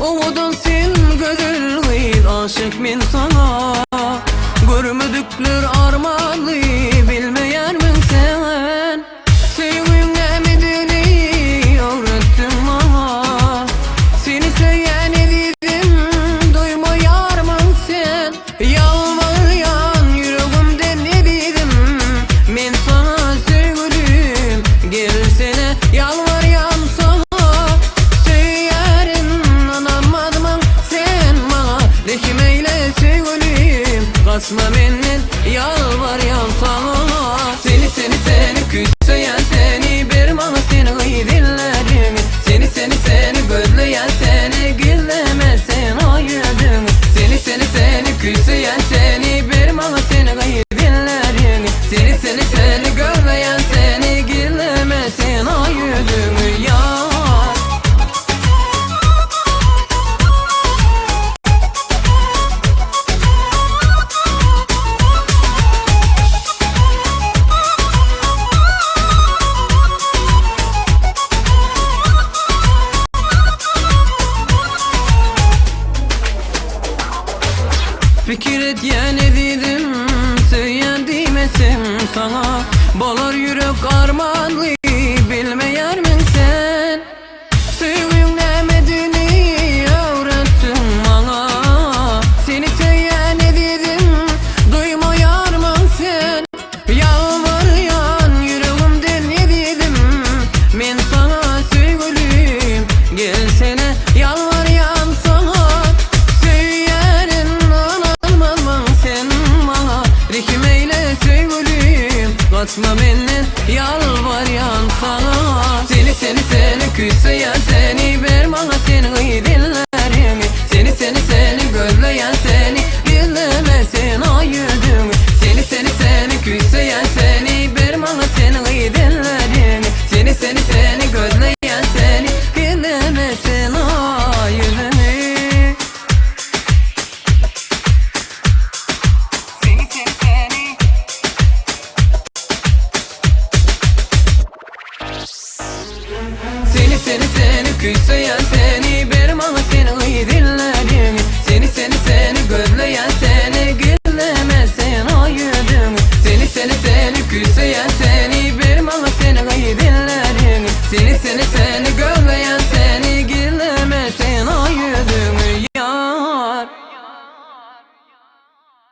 Ovadan sen gözülgün aşık min sana. Görmedükler armanlı bilmeyen min sen. Sevgin emedini öğrettin bana. Seni seyen edidim duymuyar mın sen. Yalvaryan yüreğimde ne dedim min sana sevgilim. Gelsene yalvaryan sana. Kasma benden yalvaryan sana. Seni küsseyen seni bir bana seni gıydillerim. Seni gözleyen seni gizlemezsen ayırdın. Seni küsseyen seni bir bana seni gıydillerim. Seni gözleyen seni gizlemezsen ayırdın ya. Fikir et ya ne dedim, söyleyen demesin sana. Balar yürek armanlı bilmeyer min sen. Sevgin emedini öğrettin bana. Seni söyleyen ne dedim, duymayar mın sen. Yalvaryan yüreğimde ne dedim min sana sevgilim. Gelsene yalvaryan sana. Kasma benden yalvaryan sana. Seni küsseyen seni bir bana seni gıydillerim. Seni gözleyen seni gizlemezsen ayırdım. Seni küsseyen seni bir bana seni gıydillerim. Seni gözleyen seni gizlemezsen ayırdım. Seni küsseyen seni bir bana seni gıydillerim. Seni gözleyen seni gizlemezsen ayırdım. Seni küsseyen seni bir bana seni gıydillerim. Seni